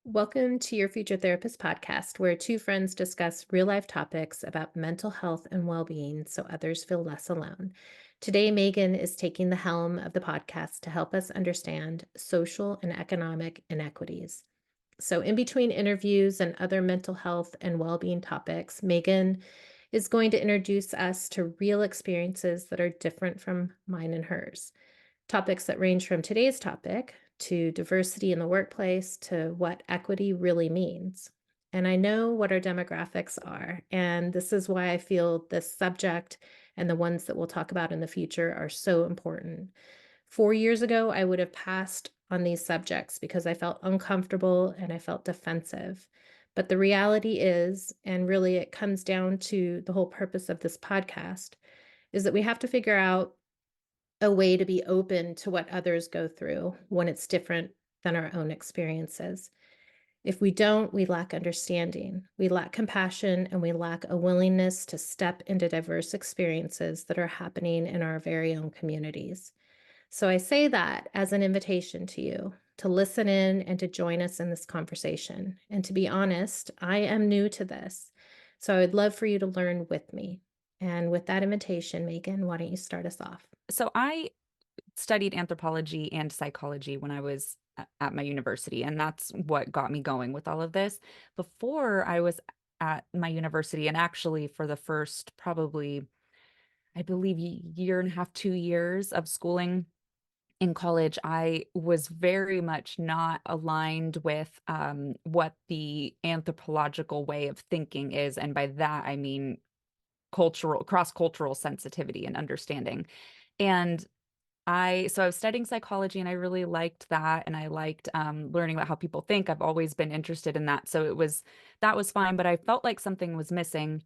Welcome to your Future Therapist podcast, where two friends discuss real life topics about mental health and well being so others feel less alone. Today, Megan is taking the helm of the podcast to help us understand social and economic inequities. So, in between interviews and other mental health and well being topics, Megan is going to introduce us to real experiences that are different from mine and hers. Topics that range from today's topic to diversity in the workplace to what equity really means. And I know what our demographics are, and this is why I feel this subject and the ones that we'll talk about in the future are so important. 4 years ago, I would have passed on these subjects because I felt uncomfortable and I felt defensive. But the reality is, and really it comes down to the whole purpose of this podcast, is that we have to figure out a way to be open to what others go through when it's different than our own experiences. If we don't, we lack understanding, we lack compassion, and we lack a willingness to step into diverse experiences that are happening in our very own communities. So I say that as an invitation to you to listen in and to join us in this conversation. And to be honest, I am new to this. So I would love for you to learn with me. And with that invitation, Megan, why don't you start us off? So I studied anthropology and psychology when I was at my university, and that's what got me going with all of this. Before I was at my university, and actually for the first probably, I believe, year and a half, 2 years of schooling in college, I was very much not aligned with what the anthropological way of thinking is. And by that, I mean cross-cultural sensitivity and understanding. And so I was studying psychology and I really liked that. And I liked learning about how people think. I've always been interested in that. So that was fine, but I felt like something was missing.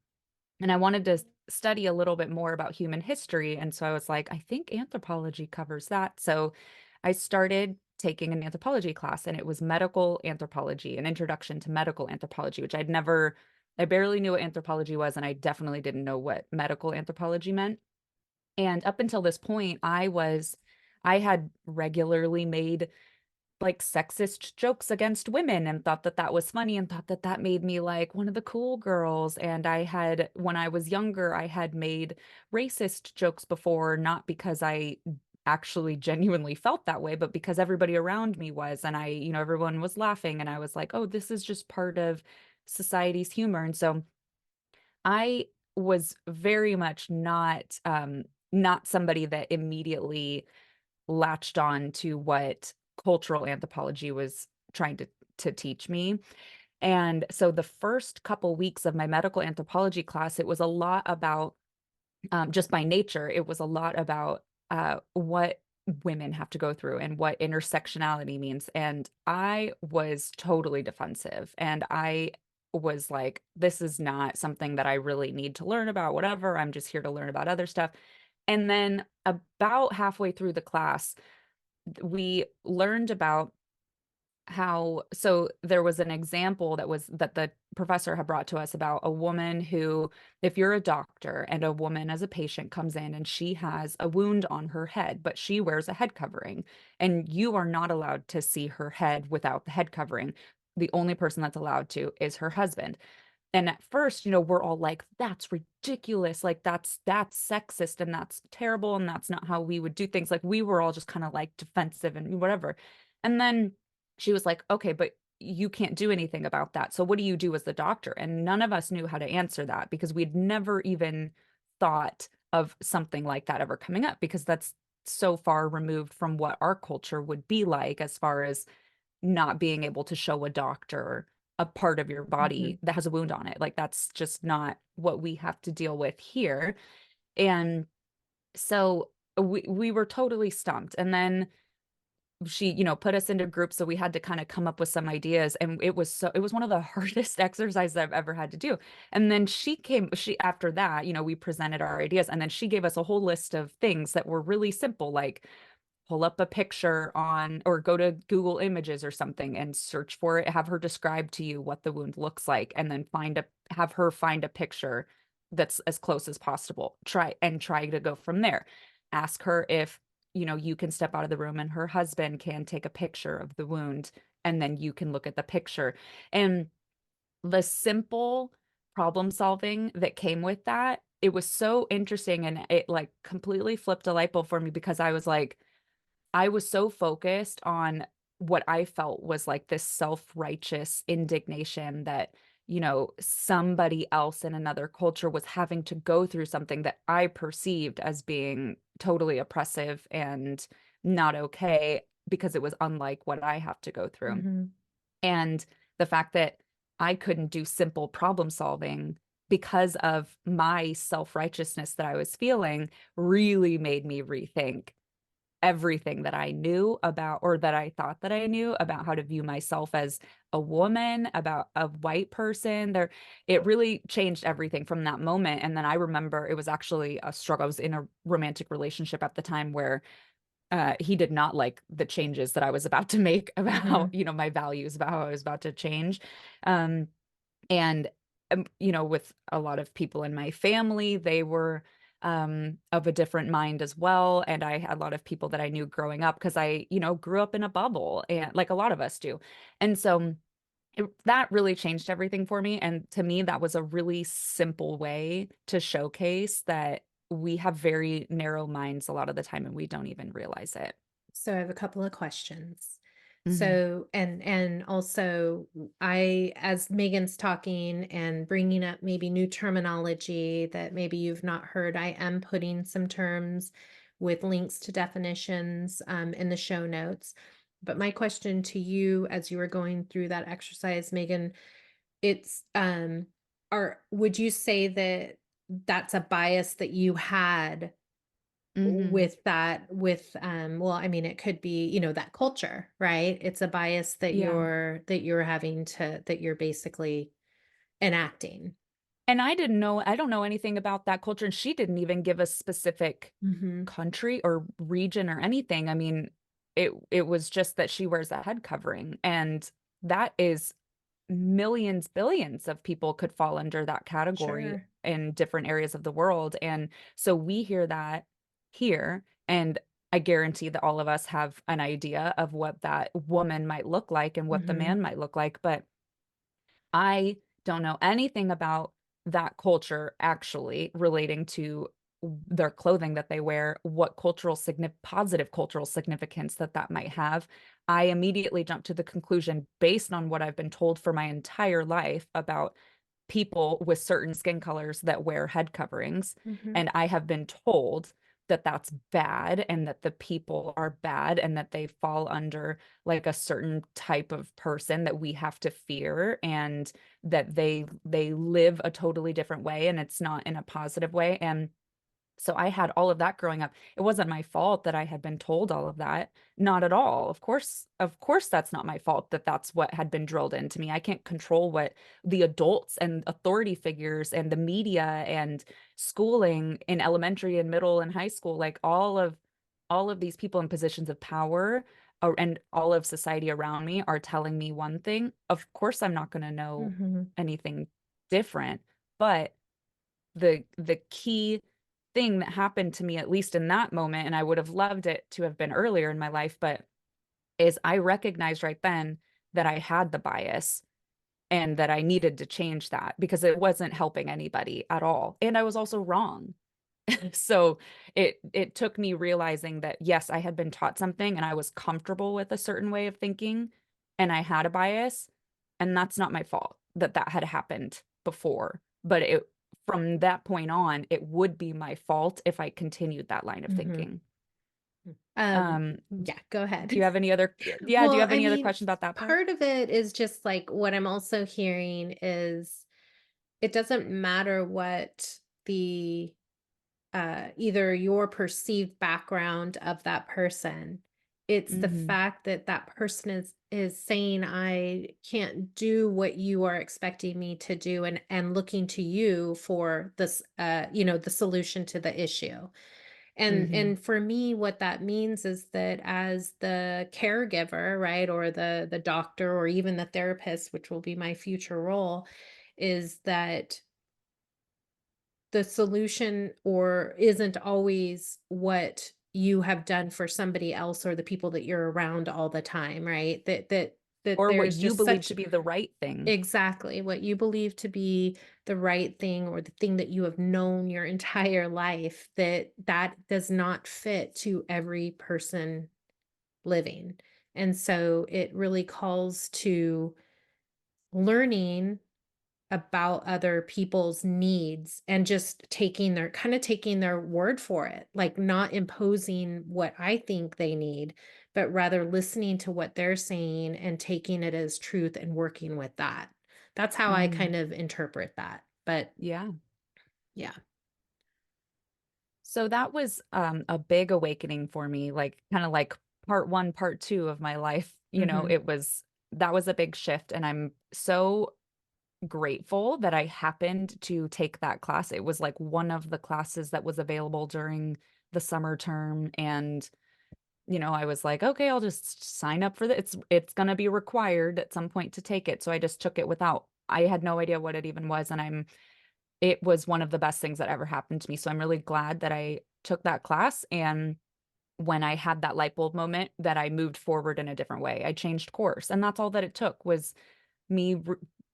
And I wanted to study a little bit more about human history. And so I was like, I think anthropology covers that. So I started taking an anthropology class, and it was medical anthropology, an introduction to medical anthropology, which I barely knew what anthropology was. And I definitely didn't know what medical anthropology meant. And up until this point, I had regularly made like sexist jokes against women and thought that that was funny and thought that that made me like one of the cool girls. And when I was younger, I had made racist jokes before, not because I actually genuinely felt that way, but because everybody around me was. And everyone was laughing. And I was like, oh, this is just part of society's humor. And so I was very much not somebody that immediately latched on to what cultural anthropology was trying to teach me. And so the first couple weeks of my medical anthropology class, it was a lot about just by nature, it was a lot about what women have to go through and what intersectionality means. And I was totally defensive. And I was like, this is not something that I really need to learn about, whatever. I'm just here to learn about other stuff. And then about halfway through the class, we learned about there was an example that the professor had brought to us about a woman who, if you're a doctor and a woman as a patient comes in and she has a wound on her head, but she wears a head covering, and you are not allowed to see her head without the head covering. The only person that's allowed to is her husband. And at first, we're all like, that's ridiculous. Like that's sexist and that's terrible. And that's not how we would do things. Like we were all just kind of like defensive and whatever. And then she was like, okay, but you can't do anything about that. So what do you do as the doctor? And none of us knew how to answer that because we'd never even thought of something like that ever coming up because that's so far removed from what our culture would be like as far as not being able to show a doctor a part of your body Mhm. that has a wound on it. Like that's just not what we have to deal with here. And so we were totally stumped. And then she, put us into groups, so we had to kind of come up with some ideas, and it was one of the hardest exercises I've ever had to do. And then she after that, we presented our ideas, and then she gave us a whole list of things that were really simple, like pull up a picture on or go to Google Images or something and search for it, have her describe to you what the wound looks like, and then have her find a picture that's as close as possible. Try to go from there. Ask her if, you can step out of the room and her husband can take a picture of the wound and then you can look at the picture. And the simple problem solving that came with that, it was so interesting, and it, like, completely flipped a light bulb for me because I was like, I was so focused on what I felt was like this self-righteous indignation that, somebody else in another culture was having to go through something that I perceived as being totally oppressive and not okay because it was unlike what I have to go through. Mhm. And the fact that I couldn't do simple problem solving because of my self-righteousness that I was feeling really made me rethink everything that I knew about, or that I thought that I knew about, how to view myself as a woman, about a white person. It really changed everything from that moment. And then I remember it was actually a struggle. I was in a romantic relationship at the time where he did not like the changes that I was about to make about, Mhm. my values, about how I was about to change. Um, and, with a lot of people in my family, they were of a different mind as well. And I had a lot of people that I knew growing up because I, grew up in a bubble, and like a lot of us do. And so that really changed everything for me. And to me, that was a really simple way to showcase that we have very narrow minds a lot of the time and we don't even realize it. So I have a couple of questions. Hmm. So, and also I, as Megan's talking and bringing up maybe new terminology that maybe you've not heard, I am putting some terms with links to definitions in the show notes. But my question to you as you were going through that exercise, Megan, it's would you say that that's a bias that you had Hmm. with that, with, well, I mean, it could be, that culture, right? It's a bias that Yeah. you're having to that you're basically enacting. And I don't know anything about that culture. And she didn't even give a specific Mhm. country or region or anything. I mean, it was just that she wears a head covering. And that is millions, billions of people could fall under that category Sure. in different areas of the world. And so we hear that here, and I guarantee that all of us have an idea of what that woman might look like and what the Mhm. man might look like. But I don't know anything about that culture actually relating to their clothing that they wear, what positive cultural significance that might have. I immediately jump to the conclusion based on what I've been told for my entire life about people with certain skin colors that wear head coverings. Mhm. And I have been told that that's bad and that the people are bad and that they fall under like a certain type of person that we have to fear, and that they live a totally different way and it's not in a positive way. And so I had all of that growing up. It wasn't my fault that I had been told all of that. Not at all. Of course, that's not my fault that that's what had been drilled into me. I can't control what the adults and authority figures and the media and schooling in elementary and middle and high school, like all of these people in positions of power, and all of society around me are telling me one thing. Of course, I'm not going to know Mhm. anything different, but the key thing that happened to me, at least in that moment, and I would have loved it to have been earlier in my life, but is I recognized right then that I had the bias and that I needed to change that because it wasn't helping anybody at all. And I was also wrong. So it took me realizing that yes, I had been taught something and I was comfortable with a certain way of thinking and I had a bias, and that's not my fault that that had happened before. But it from that point on, it would be my fault if I continued that line of Mhm. thinking. Um, Do yeah, go ahead. you have any other, yeah, do you Well, have I any other mean, questions about that part? part of it is just like what I'm also hearing is it doesn't matter what the either your perceived background of that person. It's the Hmm. fact that that person is saying, I can't do what you are expecting me to do, and looking to you for this, the solution to the issue. And Hmm. for me, what that means is that as the caregiver, right, or the doctor, or even the therapist, which will be my future role, is that the solution or isn't always what you have done for somebody else or the people that you're around all the time, right? That that Or what there's you just believe such to be the right thing. exactly what you believe to be the right thing or the thing that you have known your entire life, that that does not fit to every person living. And so it really calls to learning about other people's needs and just taking their word for it, like not imposing what I think they need, but rather listening to what they're saying and taking it as truth and working with that. That's how I Mhm. kind of interpret that. But Yeah. yeah. So that was a big awakening for me, like kind of like part one, part two of my life. Mhm. It was that was a big shift. And I'm so grateful that I happened to take that class. It was like one of the classes that was available during the summer term. And, I was like, okay, I'll just sign up for this. It's gonna be required at some point to take it. So I just took it without I had no idea what it even was. And it was one of the best things that ever happened to me. So I'm really glad that I took that class. And when I had that light bulb moment, that I moved forward in a different way. I changed course. And that's all that it took was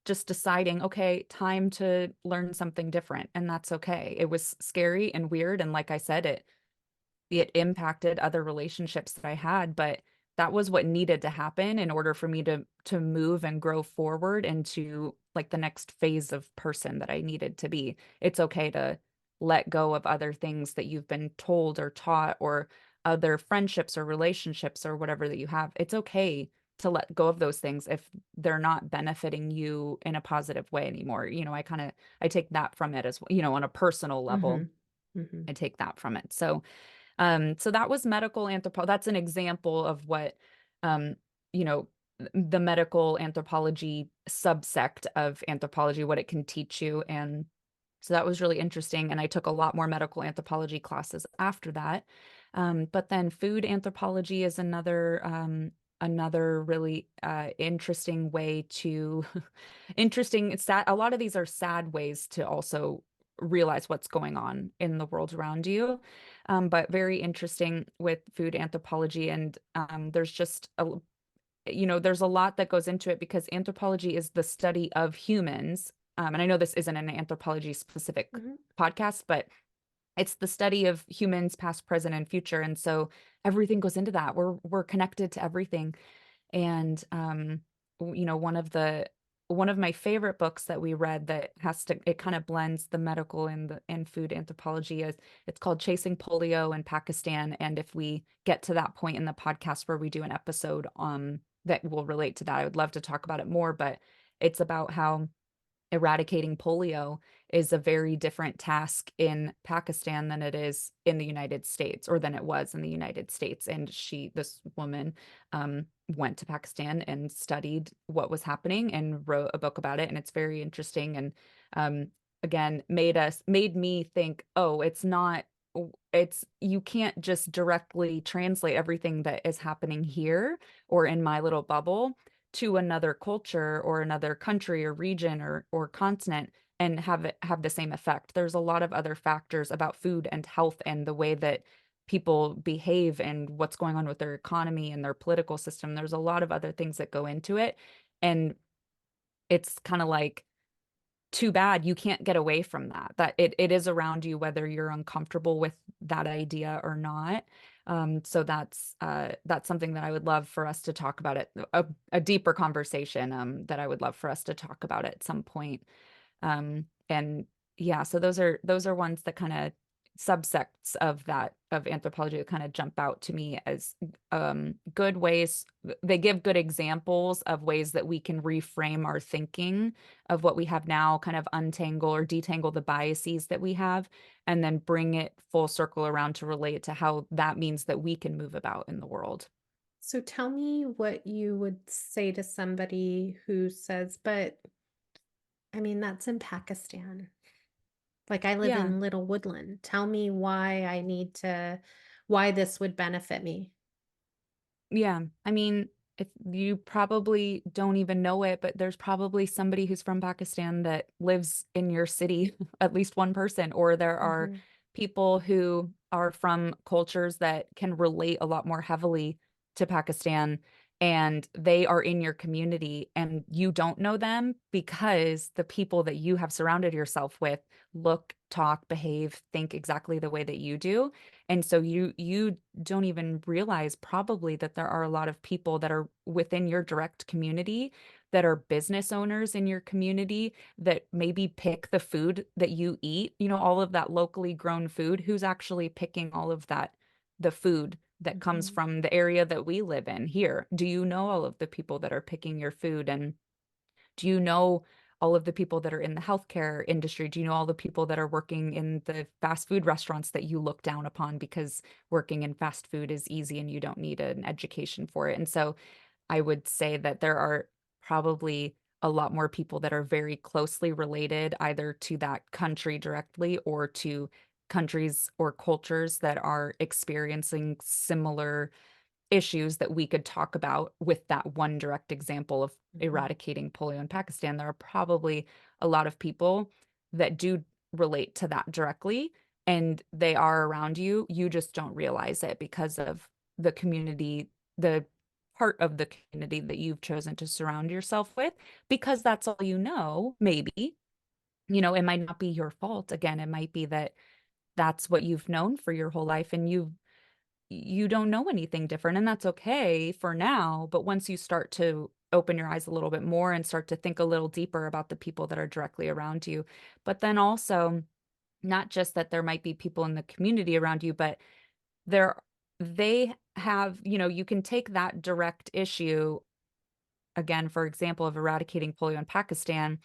just deciding, okay, time to learn something different. And that's okay. It was scary and weird. And like I said, it impacted other relationships that I had, but that was what needed to happen in order for me to move and grow forward into like the next phase of person that I needed to be. It's okay to let go of other things that you've been told or taught, or other friendships or relationships or whatever that you have. It's okay to let go of those things if they're not benefiting you in a positive way anymore. I take that from it as well, on a personal level. Mhm. Mhm. I take that from it. So that was medical anthropology. That's an example of what, um, you know, the medical anthropology subsect of anthropology, what it can teach you. And so that was really interesting. And I took a lot more medical anthropology classes after that. But then food anthropology is another really interesting way to interesting. It's sad. A lot of these are sad ways to also realize what's going on in the world around you. But very interesting with food anthropology. And there's a lot that goes into it because anthropology is the study of humans. And I know this isn't an anthropology specific Mhm. podcast, but it's the study of humans, past, present, and future. And so everything goes into that. We're connected to everything. And one of my favorite books that we read that it kind of blends the medical and food anthropology is it's called Chasing Polio in Pakistan. And if we get to that point in the podcast where we do an episode that will relate to that, I would love to talk about it more, but it's about how eradicating polio is a very different task in Pakistan than it is in the United States, or than it was in the United States. And this woman, went to Pakistan and studied what was happening and wrote a book about it. And it's very interesting. And again, made me think, oh, you can't just directly translate everything that is happening here or in my little bubble to another culture or another country or region or continent and have it have the same effect. There's a lot of other factors about food and health and the way that people behave and what's going on with their economy and their political system. There's a lot of other things that go into it. And it's kind of like too bad you can't get away from that it is around you whether you're uncomfortable with that idea or not. So that's something that I would love for us to talk about, a deeper conversation that I would love for us to talk about at some point. And yeah, so those are ones that kind of subsects of anthropology that kind of jump out to me as good ways. They give good examples of ways that we can reframe our thinking of what we have now, kind of untangle or detangle the biases that we have, and then bring it full circle around to relate to how that means that we can move about in the world. So tell me what you would say to somebody who says, but I mean, that's in Pakistan. Like I live Yeah. in Little Woodland. Tell me why this would benefit me. Yeah. I mean, if you probably don't even know it, but there's probably somebody who's from Pakistan that lives in your city, at least one person, or there are Mhm. people who are from cultures that can relate a lot more heavily to Pakistan. and they are in your community and you don't know them because the people that you have surrounded yourself with look, talk, behave, think exactly the way that you do. And so you don't even realize probably that there are a lot of people that are within your direct community that are business owners in your community that maybe pick the food that you eat, all of that locally grown food, who's actually picking all of that, the food that comes Mhm. from the area that we live in here. Do you know all of the people that are picking your food? And do you know all of the people that are in the healthcare industry? Do you know all the people that are working in the fast food restaurants that you look down upon because working in fast food is easy and you don't need an education for it? And so I would say that there are probably a lot more people that are very closely related either to that country directly or to countries or cultures that are experiencing similar issues that we could talk about with that one direct example of Mhm. eradicating polio in Pakistan. There are probably a lot of people that do relate to that directly, and they are around you. You just don't realize it because of the community, the part of the community that you've chosen to surround yourself with, because that's all you know, maybe. It might not be your fault. Again, it might be that that's what you've known for your whole life and you don't know anything different, and that's okay for now. But once you start to open your eyes a little bit more and start to think a little deeper about the people that are directly around you, but then also not just that there might be people in the community around you, but there they have, you can take that direct issue, again, for example, of eradicating polio in Pakistan.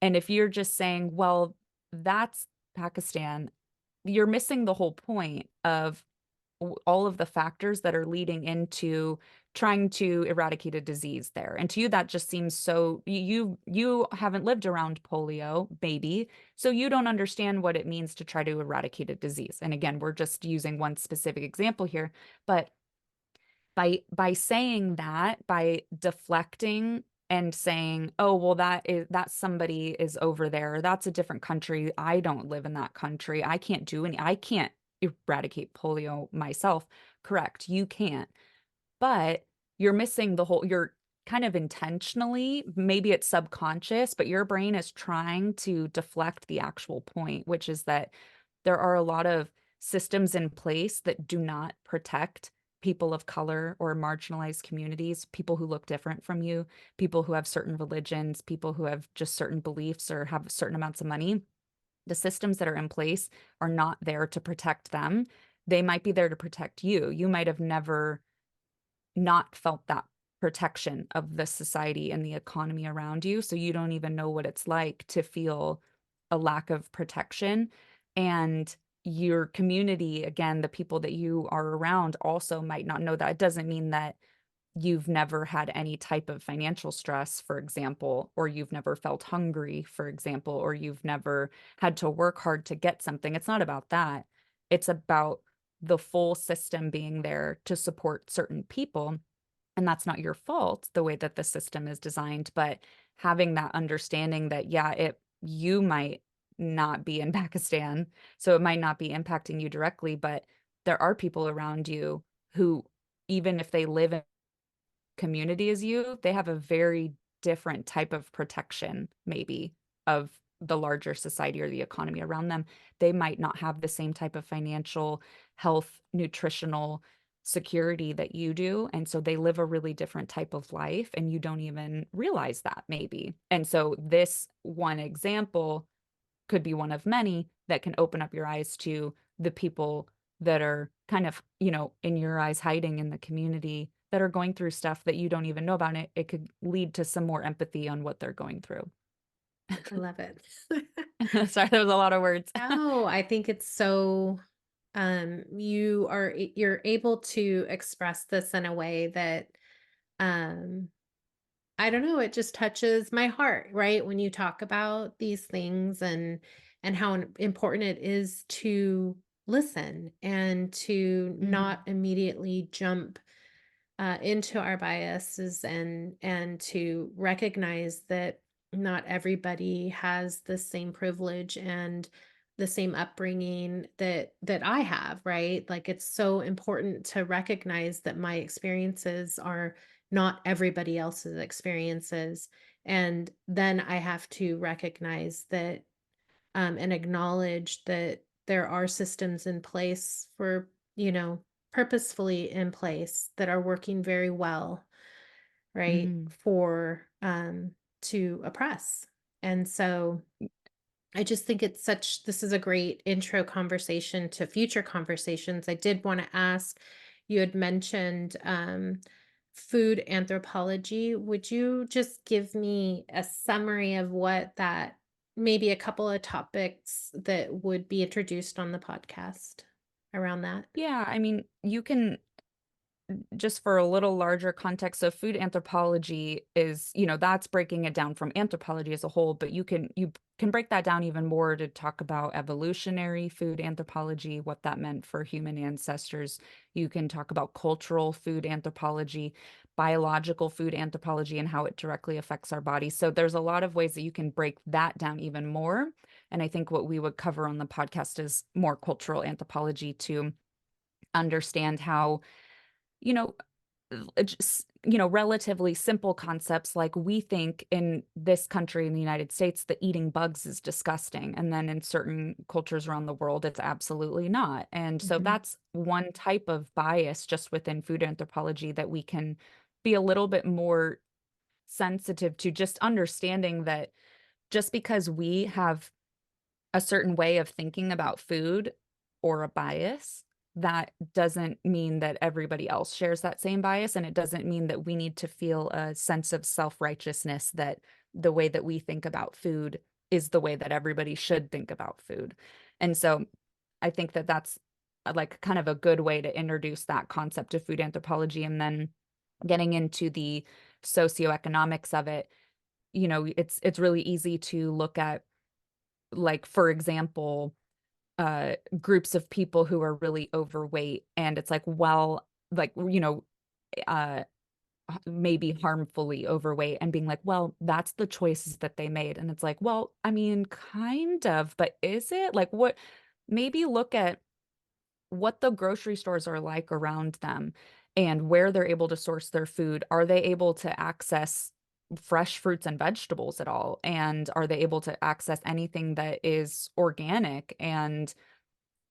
And if you're just saying, well, that's Pakistan, you're missing the whole point of all of the factors that are leading into trying to eradicate a disease there. And to you, that just seems so you haven't lived around polio, maybe, so you don't understand what it means to try to eradicate a disease. And again, we're just using one specific example here, but by saying that, by deflecting and saying, "Oh, well, that somebody is over there. That's a different country. I don't live in that country. I can't eradicate polio myself." Correct, you can't. But you're kind of intentionally, maybe it's subconscious, but your brain is trying to deflect the actual point, which is that there are a lot of systems in place that do not protect people of color or marginalized communities, people who look different from you, people who have certain religions, people who have just certain beliefs or have certain amounts of money. The systems that are in place are not there to protect them. They might be there to protect you. You might have never not felt that protection of the society and the economy around you. So you don't even know what it's like to feel a lack of protection. And your community, again, the people that you are around also might not know that. It doesn't mean that you've never had any type of financial stress, for example, or you've never felt hungry, for example, or you've never had to work hard to get something. It's not about that. It's about the full system being there to support certain people. And that's not your fault, the way that the system is designed, but having that understanding that, yeah, you might not be in Pakistan, so it might not be impacting you directly, but there are people around you who, even if they live in community as you, they have a very different type of protection, maybe, of the larger society or the economy around them. They might not have the same type of financial, health, nutritional security that you do. And so they live a really different type of life, and you don't even realize that, maybe. And so this one example could be one of many that can open up your eyes to the people that are kind of, in your eyes, hiding in the community that are going through stuff that you don't even know about. It could lead to some more empathy on what they're going through. I love it. Sorry, that was a lot of words. No, I think it's so you're able to express this in a way that um I don't know, it just touches my heart, right? When you talk about these things and how important it is to listen and to not Mhm. immediately jump into our biases and to recognize that not everybody has the same privilege and the same upbringing that I have, right? Like it's so important to recognize that my experiences are not everybody else's experiences. And then I have to recognize that and acknowledge that there are systems in place for, purposefully in place that are working very well, right, Mhm. for to oppress. And so I just think this is a great intro conversation to future conversations. I did want to ask, you had mentioned food anthropology. Would you just give me a summary of what that, maybe a couple of topics that would be introduced on the podcast around that? Yeah, I mean, you can just for a little larger context, so food anthropology is, that's breaking it down from anthropology as a whole, but you can break that down even more to talk about evolutionary food anthropology, what that meant for human ancestors. You can talk about cultural food anthropology, biological food anthropology, and how it directly affects our bodies. So there's a lot of ways that you can break that down even more. And I think what we would cover on the podcast is more cultural anthropology to understand how you know, just, relatively simple concepts like we think in this country in the United States that eating bugs is disgusting. And then in certain cultures around the world, it's absolutely not. And so Mhm. that's one type of bias just within food anthropology that we can be a little bit more sensitive to, just understanding that just because we have a certain way of thinking about food or a bias, that doesn't mean that everybody else shares that same bias, and it doesn't mean that we need to feel a sense of self-righteousness that the way that we think about food is the way that everybody should think about food. And so I think that that's like kind of a good way to introduce that concept of food anthropology, and then getting into the socioeconomics of it. It's really easy to look at, like, for example, groups of people who are really overweight, and it's like, well, like, uh, maybe harmfully overweight, and being like, well, that's the choices that they made. And it's like, well, I mean, kind of, but is it? Like, what? Maybe look at what the grocery stores are like around them and where they're able to source their food. Are they able to access fresh fruits and vegetables at all? And are they able to access anything that is organic? And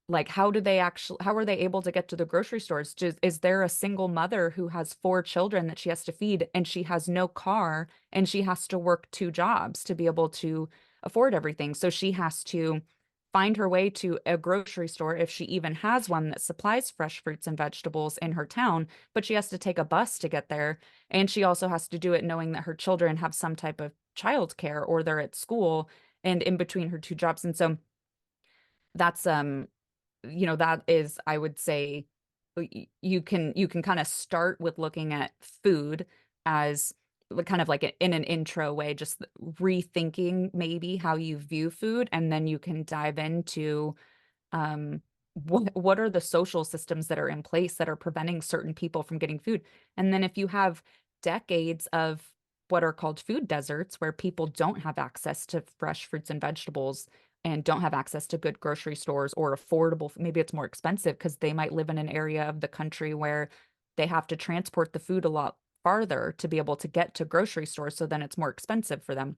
like, how are they able to get to the grocery stores? Just, is there a single mother who has 4 children that she has to feed and she has no car and she has to work 2 jobs to be able to afford everything? So she has to find her way to a grocery store, if she even has one that supplies fresh fruits and vegetables in her town, but she has to take a bus to get there. And she also has to do it knowing that her children have some type of childcare or they're at school and in between her 2 jobs. And so that's that is, I would say, you can kind of start with looking at food as kind of like in an intro way, just rethinking maybe how you view food, and then you can dive into what are the social systems that are in place that are preventing certain people from getting food. And then if you have decades of what are called food deserts, where people don't have access to fresh fruits and vegetables and don't have access to good grocery stores or affordable, maybe it's more expensive because they might live in an area of the country where they have to transport the food a lot farther to be able to get to grocery stores, so then it's more expensive for them.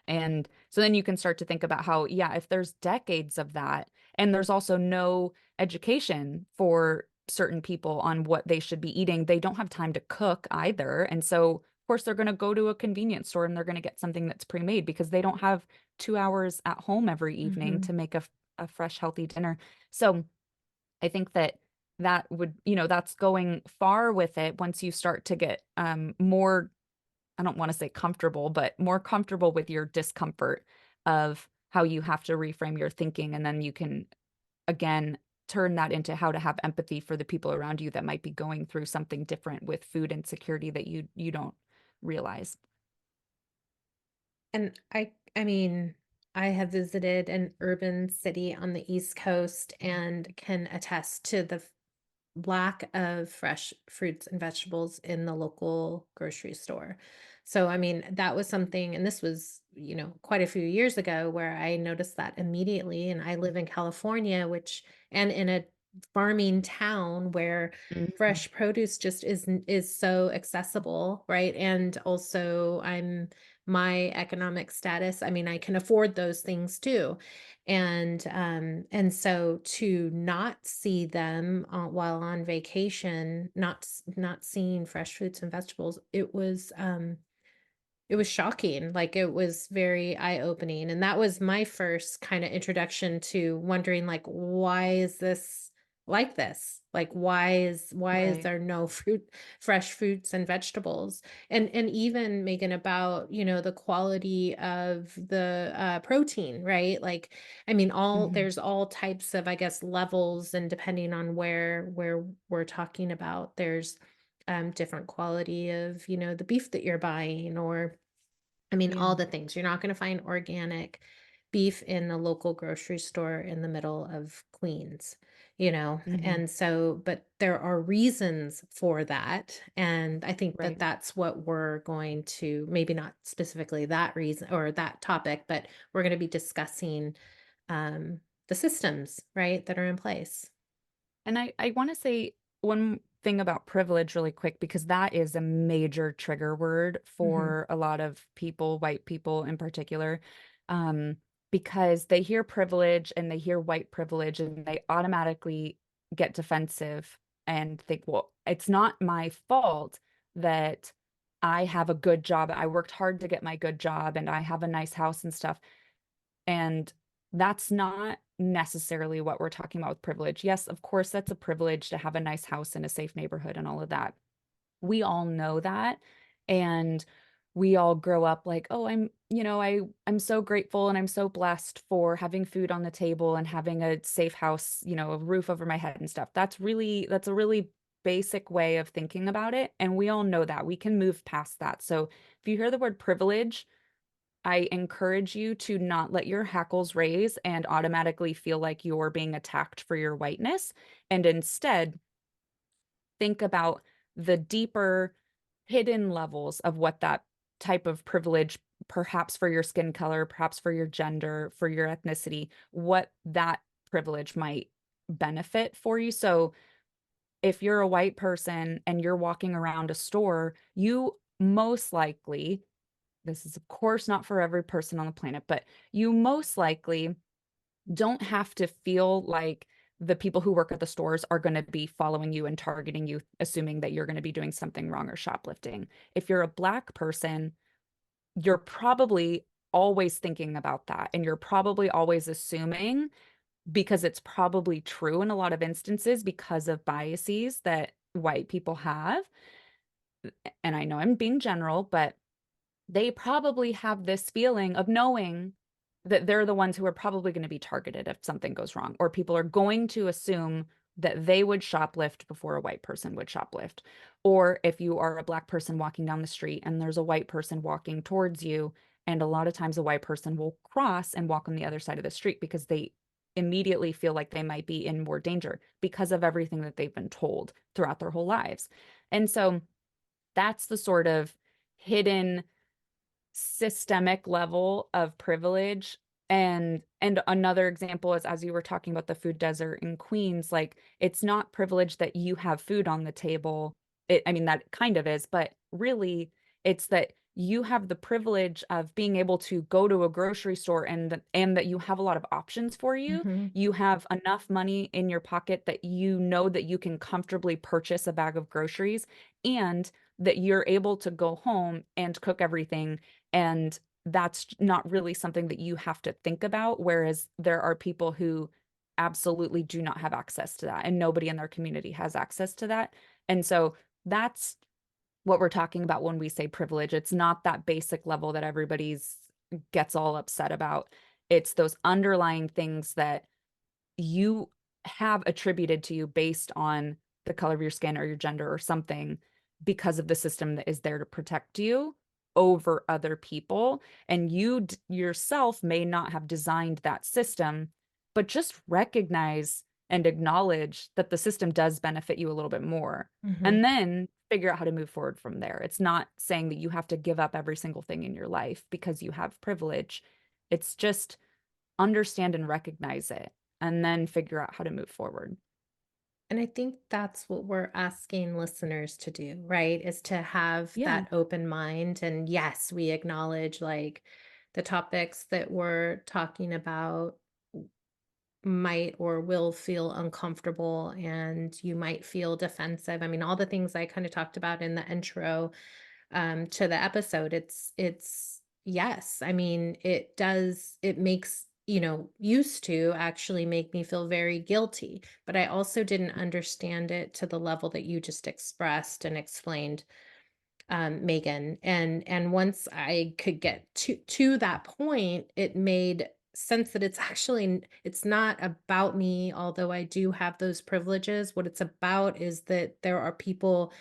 And so then you can start to think about how, yeah, if there's decades of that, and there's also no education for certain people on what they should be eating, they don't have time to cook either. And so, of course, they're going to go to a convenience store and they're going to get something that's pre-made because they don't have 2 hours at home every evening Mhm. to make a fresh, healthy dinner. So I think that that would, that's going far with it once you start to get more, I don't want to say comfortable, but more comfortable with your discomfort of how you have to reframe your thinking. And then you can, again, turn that into how to have empathy for the people around you that might be going through something different with food insecurity that you don't realize. And I mean, I have visited an urban city on the East Coast and can attest to the lack of fresh fruits and vegetables in the local grocery store. So, I mean, that was something, and this was, quite a few years ago where I noticed that immediately. And I live in California, and in a farming town where Mhm. fresh produce just is so accessible, right? And also my economic status, I mean, I can afford those things too. And so to not see them while on vacation, not seeing fresh fruits and vegetables, it was shocking, like, it was very eye-opening, and that was my first kinda introduction to wondering, like, "Why is this like this? Like, why is Right. there no fresh fruits and vegetables?" And even, Megan, about, the quality of the, protein, right? Like, I mean, Mhm. there's all types of, I guess, levels, and depending on where we're talking about, there's, different quality of, the beef that you're buying, or I mean, all Yeah. the things. You're not gonna find organic beef in a local grocery store in the middle of Queens, Mhm. And so, but there are reasons for that, and I think that Right. that's what we're going to, maybe not specifically that reason or that topic, but we're gonna be discussing, the systems, right, that are in place. And I wanna say one thing about privilege really quick because that is a major trigger word Mhm, for a lot of people, white people in particular, um, because they hear privilege and they hear white privilege and they automatically get defensive and think, "Well, it's not my fault that I have a good job. I worked hard to get my good job and I have a nice house and stuff." And that's not necessarily what we're talking about with privilege. Yes, of course, that's a privilege to have a nice house in a safe neighborhood and all of that. We all know that. And we all grow up like, oh, I'm so grateful and I'm so blessed for having food on the table and having a safe house, a roof over my head and stuff. That's a really basic way of thinking about it. And we all know that. We can move past that. So if you hear the word privilege, I encourage you to not let your hackles raise and automatically feel like you're being attacked for your whiteness, and instead think about the deeper hidden levels of what that type of privilege, perhaps for your skin color, perhaps for your gender, for your ethnicity, what that privilege might benefit for you. So if you're a white person and you're walking around a store, you most likely, this is of course not for every person on the planet, but you most likely don't have to feel like the people who work at the stores are going to be following you and targeting you, assuming that you're going to be doing something wrong or shoplifting. If you're a black person, you're probably always thinking about that. And you're probably always assuming, because it's probably true in a lot of instances because of biases that white people have. And I know I'm being general, but they probably have this feeling of knowing that they're the ones who are probably going to be targeted if something goes wrong, or people are going to assume that they would shoplift before a white person would shoplift. Or if you are a black person walking down the street and there's a white person walking towards you, and a lot of times a white person will cross and walk on the other side of the street because they immediately feel like they might be in more danger because of everything that they've been told throughout their whole lives. And so that's the sort of hidden systemic level of privilege. And another example is, as you were talking about the food desert in Queens, like it's not privilege that you have food on the table. I mean, that kind of is, but really it's that you have the privilege of being able to go to a grocery store and that you have a lot of options for you. mhm, You have enough money in your pocket that you know that you can comfortably purchase a bag of groceries, and that you're able to go home and cook everything, and that's not really something that you have to think about. Whereas there are people who absolutely do not have access to that, and nobody in their community has access to that. And so that's what we're talking about when we say privilege. It's not that basic level that everybody's gets all upset about. It's those underlying things that you have attributed to you based on the color of your skin or your gender or something, because of the system that is there to protect you over other people. And you yourself may not have designed that system, but just recognize and acknowledge that the system does benefit you a little bit more. mhm. And then figure out how to move forward from there. It's not saying that you have to give up every single thing in your life because you have privilege. It's just understand and recognize it and then figure out how to move forward. And I think that's what we're asking listeners to do, right? Is to have Yeah. that open mind. And yes, we acknowledge like the topics that we're talking about might or will feel uncomfortable and you might feel defensive. I mean, all the things I kind of talked about in the intro to the episode, it's yes. I mean, it makes, used to actually make me feel very guilty, but I also didn't understand it to the level that you just expressed and explained, Megan. And once I could get to that point, it made sense that it's not about me, although I do have those privileges. What it's about is that there are people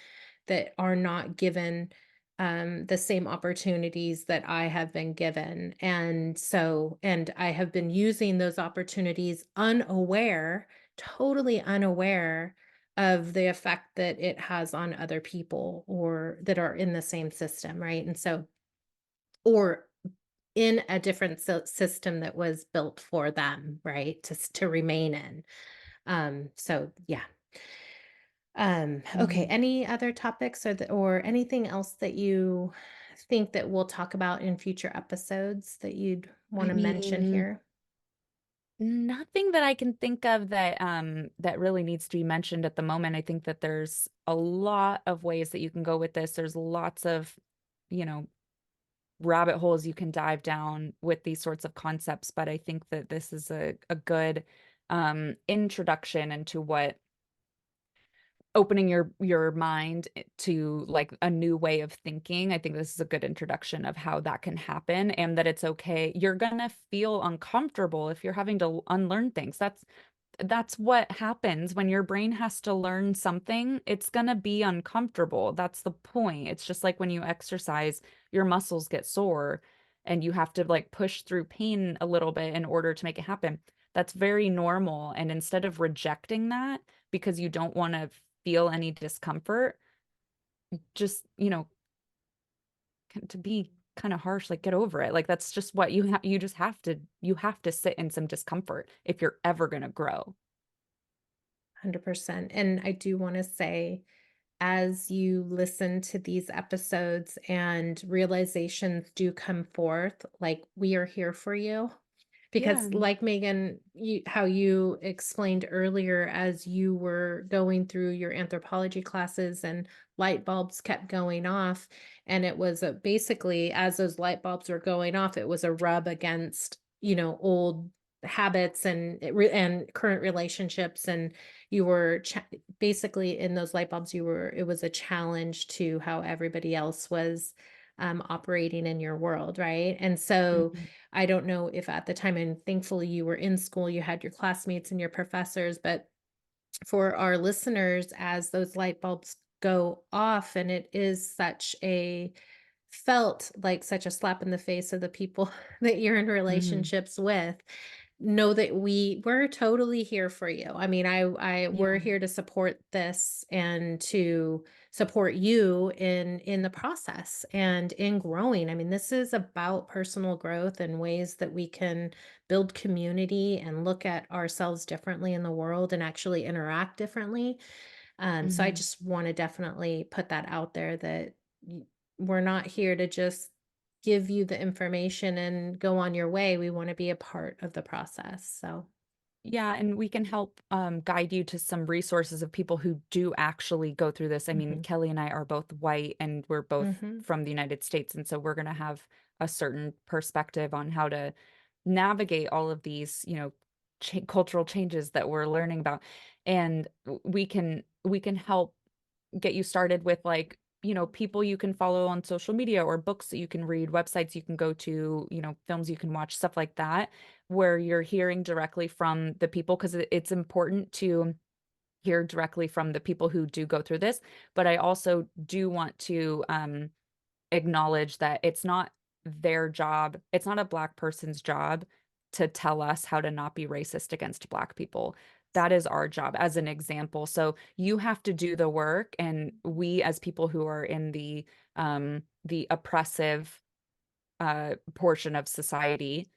that are not given the same opportunities that I have been given. And I have been using those opportunities unaware, totally unaware of the effect that it has on other people or that are in the same system, right? And so, or in a different system that was built for them, right? To remain in. So yeah. Okay, Mhm. any other topics or anything else that you think that we'll talk about in future episodes that you'd want I to mention mean, here? nothing that I can think of that that really needs to be mentioned at the moment. I think that there's a lot of ways that you can go with this. There's lots of, you know, rabbit holes you can dive down with these sorts of concepts, but I think that this is a good introduction into what opening your mind to like a new way of thinking. I think this is a good introduction of how that can happen and that it's okay. You're gonna feel uncomfortable if you're having to unlearn things. That's what happens when your brain has to learn something. It's going to be uncomfortable. That's the point. It's just like when you exercise, your muscles get sore and you have to like push through pain a little bit in order to make it happen. That's very normal. And instead of rejecting that because you don't want to feel any discomfort, just, to be kind of harsh, like get over it. Like that's just what you have to sit in some discomfort if you're ever going to grow. 100%. And I do want to say, as you listen to these episodes and realizations do come forth, like we are here for you. Yeah. Because like Megan, how you explained earlier, as you were going through your anthropology classes and light bulbs kept going off, and it was basically as those light bulbs were going off, it was a rub against, old habits and and current relationships, and you were basically in those light bulbs, it was a challenge to how everybody else was operating in your world, right? And so Mhm. I don't know if at the time, and thankfully you were in school, you had your classmates and your professors, but for our listeners, as those light bulbs go off, and it is felt like such a slap in the face of the people that you're in Mhm. relationships with, know that we're totally here for you. I mean, we're Yeah. here to support this and to support you in the process and in growing. I mean, this is about personal growth and ways that we can build community and look at ourselves differently in the world and actually interact differently. So I Mhm. just want to definitely put that out there that we're not here to just give you the information and go on your way. We want to be a part of the process. So, Yeah, and we can help guide you to some resources of people who do actually go through this. I mean, mhm, Kelly and I are both white and we're both mhm, from the United States. And so we're going to have a certain perspective on how to navigate all of these, cultural changes that we're learning about. And we can help get you started with like, people you can follow on social media or books that you can read, websites you can go to, films you can watch, stuff like that, where you're hearing directly from the people because it's important to hear directly from the people who do go through this. But I also do want to acknowledge that it's not their job, it's not a Black person's job to tell us how to not be racist against Black people. That is our job as an example. So you have to do the work, and we as people who are in the oppressive portion of society,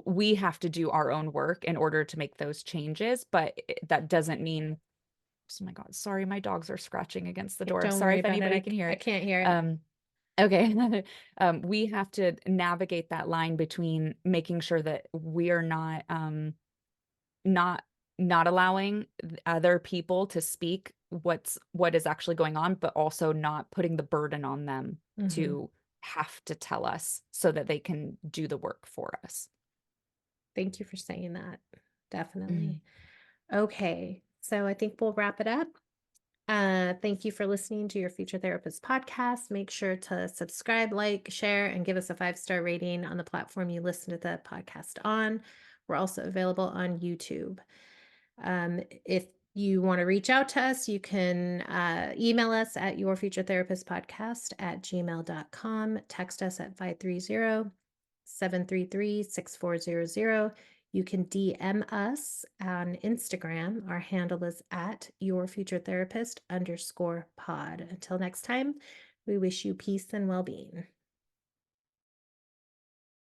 we have to do our own work in order to make those changes. But that doesn't mean Oh my God, sorry, my dogs are scratching against the Yeah, door. don't Sorry worry if about it. anybody can hear I it. can't hear it. Um, okay. We have to navigate that line between making sure that we're not not allowing other people to speak what is actually going on, but also not putting the burden on them Mhm. to have to tell us so that they can do the work for us. Thank you for saying that. Mhm. Definitely. Okay. So I think we'll wrap it up. Thank you for listening to your Future Therapist podcast. Make sure to subscribe, like, share, and give us a 5-star rating on the platform you listen to the podcast on. We're also available on YouTube. If you want to reach out to us, you can email us at yourfuturetherapistpodcast@gmail.com. Text us at 530-733-6400. You can DM us on Instagram. Our handle is at yourfuturetherapist_pod. Until next time, we wish you peace and well being.